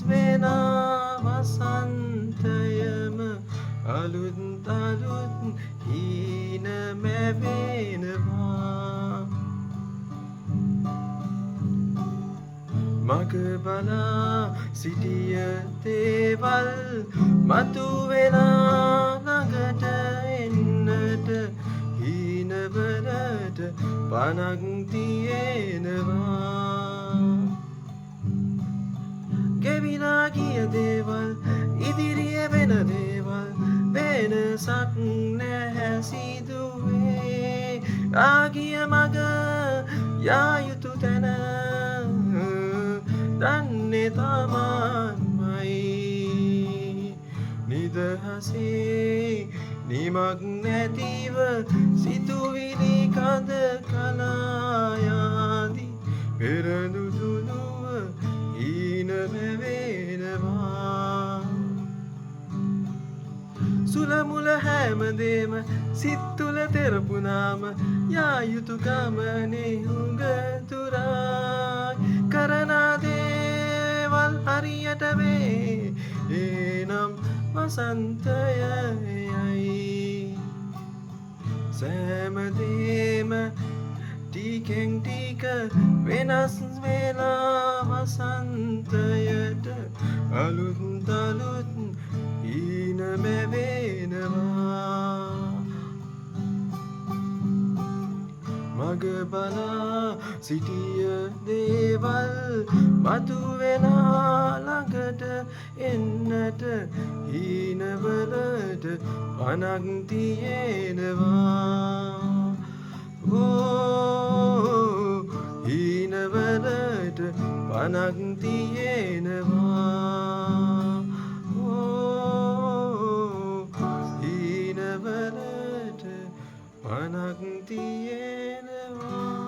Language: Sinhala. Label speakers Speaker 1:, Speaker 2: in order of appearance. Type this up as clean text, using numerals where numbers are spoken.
Speaker 1: වෙනා වසන්තයම අලුත් අලුත් හීන මැවෙනවා මග බලා සිටිය දේවල් මතුවෙලා ළඟට එන්නට හීනවලට පනක් තියෙනවා ගෙවිලා ගිය දේවල් ඉදිරිය වෙන දේවල් වෙනසක් නැහැ සිදුවේ ආගිය මග යා යුතු තැන දන්නේ තමන්මයි නිදහසේ නිමක් නැතිව සිතුවිලි කඳ කලායාදී පෙරනුදුනුව හීන මැවෙනවා සුලමුල හැමදේම සිත් තුළ තෙරපුනාම යා යුතු ගමනේ හුඟ දුරයි කරන දේවල් හරියට වේ එනම් වසන්තයයි සෑමදේම ටිකෙන් ටික වෙනස් වෙලා වසන්තයට අලුත් අලුත් හීන මැවෙනවා මග බලා සිටිය දේවල් මතුවෙලා ළඟට එන්නට හීනවලට පනක් තියෙනවා හීනවලට පනක් තියෙනවා හීනවලට පනක් තියෙනවා